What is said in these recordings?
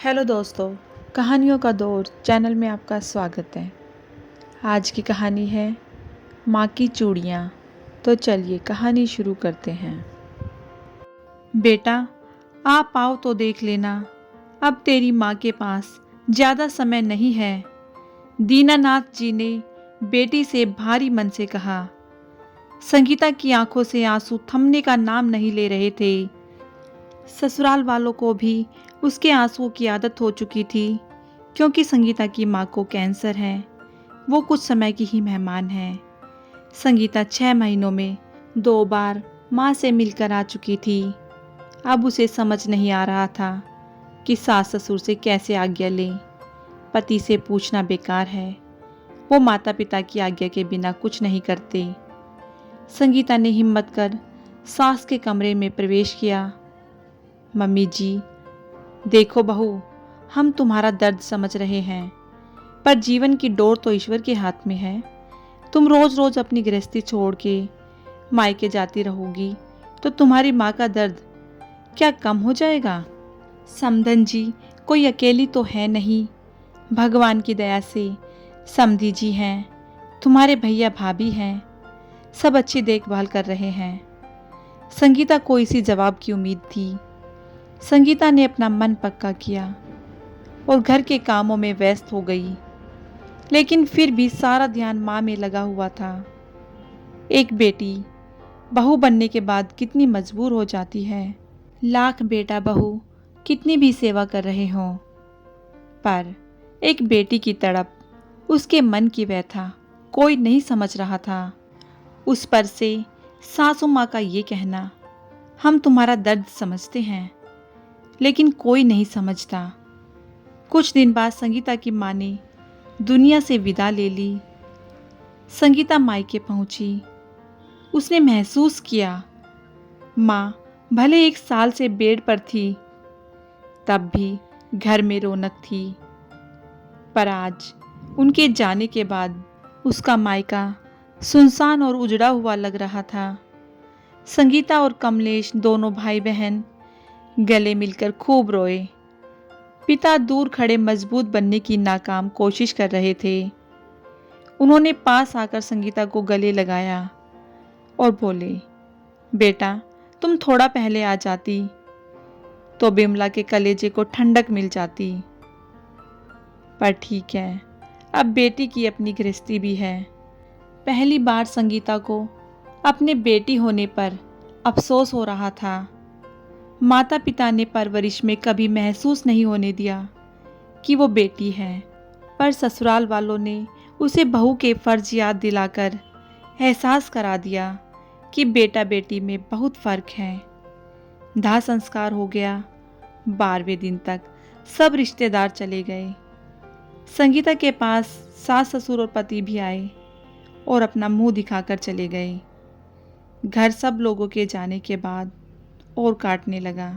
Hello दोस्तों, कहानियों का दौर चैनल में आपका स्वागत है। आज की कहानी है माँ की चूड़ियाँ। तो चलिए कहानी शुरू करते हैं। बेटा, आप आओ तो देख लेना, अब तेरी माँ के पास ज़्यादा समय नहीं है। दीनानाथ जी ने बेटी से भारी मन से कहा। संगीता की आंखों से आंसू थमने का नाम नहीं ले रहे थे। ससुराल वालों को भी उसके आंसुओं की आदत हो चुकी थी, क्योंकि संगीता की माँ को कैंसर है। वो कुछ समय की ही मेहमान है। संगीता 6 महीनों में 2 बार माँ से मिलकर आ चुकी थी। अब उसे समझ नहीं आ रहा था कि सास ससुर से कैसे आज्ञा ले। पति से पूछना बेकार है, वो माता पिता की आज्ञा के बिना कुछ नहीं करते। संगीता ने हिम्मत कर सास के कमरे में प्रवेश किया। मम्मी जी, देखो बहू, हम तुम्हारा दर्द समझ रहे हैं, पर जीवन की डोर तो ईश्वर के हाथ में है। तुम रोज रोज अपनी गृहस्थी छोड़ के मायके जाती रहोगी तो तुम्हारी माँ का दर्द क्या कम हो जाएगा? समधन जी कोई अकेली तो है नहीं, भगवान की दया से समधी जी हैं, तुम्हारे भैया भाभी हैं, सब अच्छी देखभाल कर रहे हैं। संगीता को इसी जवाब की उम्मीद थी। संगीता ने अपना मन पक्का किया और घर के कामों में व्यस्त हो गई, लेकिन फिर भी सारा ध्यान माँ में लगा हुआ था। एक बेटी बहू बनने के बाद कितनी मजबूर हो जाती है। लाख बेटा बहू कितनी भी सेवा कर रहे हों, पर एक बेटी की तड़प, उसके मन की व्यथा कोई नहीं समझ रहा था। उस पर से सासू माँ का ये कहना, हम तुम्हारा दर्द समझते हैं, लेकिन कोई नहीं समझता। कुछ दिन बाद संगीता की माँ ने दुनिया से विदा ले ली। संगीता मायके पहुंची। उसने महसूस किया माँ भले 1 साल से बेड पर थी, तब भी घर में रौनक थी। पर आज उनके जाने के बाद उसका मायका सुनसान और उजड़ा हुआ लग रहा था। संगीता और कमलेश दोनों भाई बहन गले मिलकर खूब रोए। पिता दूर खड़े मजबूत बनने की नाकाम कोशिश कर रहे थे। उन्होंने पास आकर संगीता को गले लगाया और बोले, बेटा तुम थोड़ा पहले आ जाती तो बिमला के कलेजे को ठंडक मिल जाती। पर ठीक है, अब बेटी की अपनी गृहस्थी भी है। पहली बार संगीता को अपने बेटी होने पर अफसोस हो रहा था। माता पिता ने परवरिश में कभी महसूस नहीं होने दिया कि वो बेटी है, पर ससुराल वालों ने उसे बहू के फर्ज याद दिलाकर एहसास करा दिया कि बेटा बेटी में बहुत फर्क है। दाह संस्कार हो गया। 12वें दिन तक सब रिश्तेदार चले गए। संगीता के पास सास ससुर और पति भी आए और अपना मुंह दिखाकर चले गए। घर सब लोगों के जाने के बाद और काटने लगा।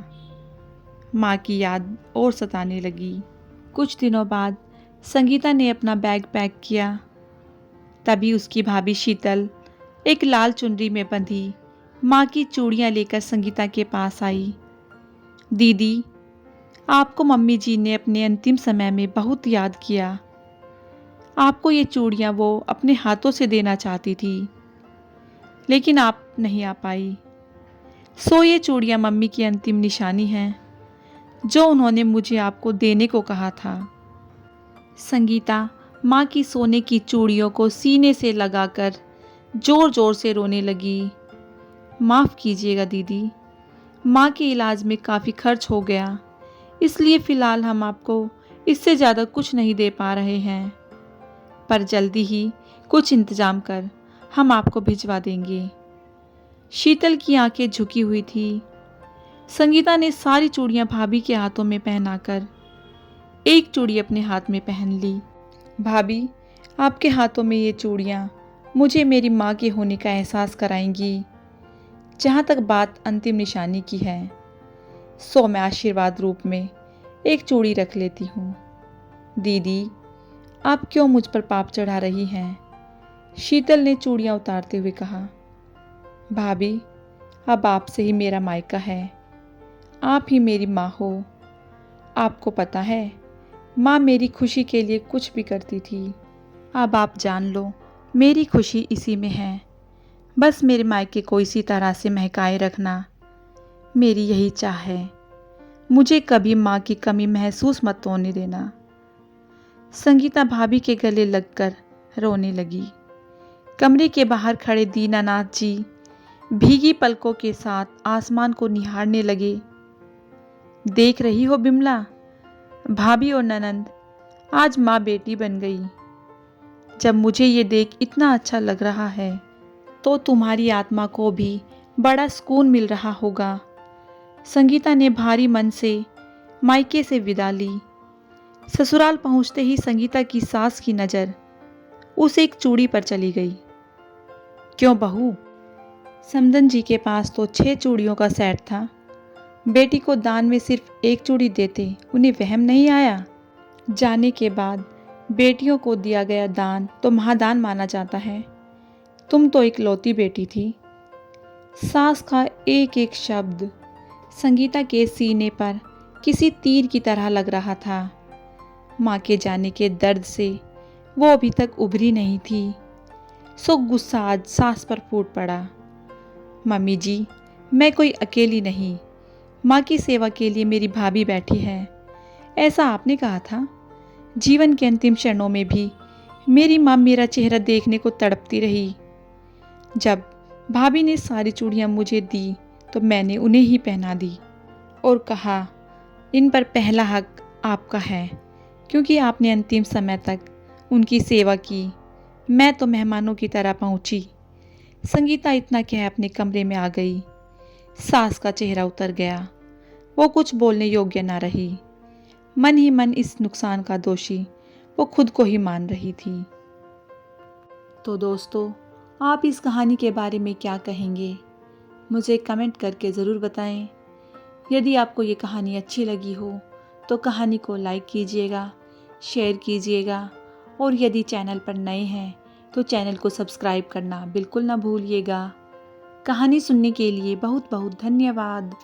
माँ की याद और सताने लगी। कुछ दिनों बाद संगीता ने अपना बैग पैक किया। तभी उसकी भाभी शीतल एक लाल चुनरी में बंधी माँ की चूड़ियाँ लेकर संगीता के पास आई। दीदी, आपको मम्मी जी ने अपने अंतिम समय में बहुत याद किया। आपको ये चूड़ियाँ वो अपने हाथों से देना चाहती थी, लेकिन आप नहीं आ पाई। सो ये चूड़ियाँ मम्मी की अंतिम निशानी हैं, जो उन्होंने मुझे आपको देने को कहा था। संगीता माँ की सोने की चूड़ियों को सीने से लगाकर जोर जोर से रोने लगी। माफ़ कीजिएगा दीदी, माँ के इलाज में काफ़ी खर्च हो गया, इसलिए फ़िलहाल हम आपको इससे ज़्यादा कुछ नहीं दे पा रहे हैं, पर जल्दी ही कुछ इंतज़ाम कर हम आपको भिजवा देंगे। शीतल की आंखें झुकी हुई थी। संगीता ने सारी चूड़ियाँ भाभी के हाथों में पहनाकर एक चूड़ी अपने हाथ में पहन ली। भाभी, आपके हाथों में ये चूड़ियाँ मुझे मेरी माँ के होने का एहसास कराएंगी। जहाँ तक बात अंतिम निशानी की है, सो मैं आशीर्वाद रूप में एक चूड़ी रख लेती हूँ। दीदी, आप क्यों मुझ पर पाप चढ़ा रही हैं? शीतल ने चूड़ियाँ उतारते हुए कहा। भाभी, अब आपसे ही मेरा मायका है, आप ही मेरी माँ हो। आपको पता है, माँ मेरी खुशी के लिए कुछ भी करती थी। अब आप जान लो, मेरी खुशी इसी में है। बस मेरे मायके को इसी तरह से महकाए रखना, मेरी यही चाह है। मुझे कभी माँ की कमी महसूस मत होने देना। संगीता भाभी के गले लगकर रोने लगी। कमरे के बाहर खड़े दीनानाथ जी भीगी पलकों के साथ आसमान को निहारने लगे। देख रही हो बिमला, भाभी और ननंद आज माँ बेटी बन गई। जब मुझे ये देख इतना अच्छा लग रहा है, तो तुम्हारी आत्मा को भी बड़ा सुकून मिल रहा होगा। संगीता ने भारी मन से मायके से विदा ली। ससुराल पहुंचते ही संगीता की सास की नज़र उस एक चूड़ी पर चली गई। क्यों बहू, समदन जी के पास तो 6 चूड़ियों का सेट था। बेटी को दान में सिर्फ एक चूड़ी देते उन्हें वहम नहीं आया? जाने के बाद बेटियों को दिया गया दान तो महादान माना जाता है। तुम तो इकलौती बेटी थी। सास का एक एक शब्द संगीता के सीने पर किसी तीर की तरह लग रहा था। माँ के जाने के दर्द से वो अभी तक उभरी नहीं थी, सो गुस्सा आज सास पर फूट पड़ा। मम्मी जी, मैं कोई अकेली नहीं, माँ की सेवा के लिए मेरी भाभी बैठी है। ऐसा आपने कहा था। जीवन के अंतिम क्षणों में भी मेरी माँ मेरा चेहरा देखने को तड़पती रही। जब भाभी ने सारी चूड़ियाँ मुझे दी तो मैंने उन्हें ही पहना दी और कहा, इन पर पहला हक आपका है, क्योंकि आपने अंतिम समय तक उनकी सेवा की। मैं तो मेहमानों की तरह पहुंची। संगीता इतना कह अपने कमरे में आ गई। सास का चेहरा उतर गया। वो कुछ बोलने योग्य ना रही। मन ही मन इस नुकसान का दोषी वो खुद को ही मान रही थी। तो दोस्तों, आप इस कहानी के बारे में क्या कहेंगे, मुझे कमेंट करके ज़रूर बताएं। यदि आपको ये कहानी अच्छी लगी हो तो कहानी को लाइक कीजिएगा, शेयर कीजिएगा और यदि चैनल पर नए हैं तो चैनल को सब्सक्राइब करना बिल्कुल ना भूलिएगा। कहानी सुनने के लिए बहुत बहुत धन्यवाद।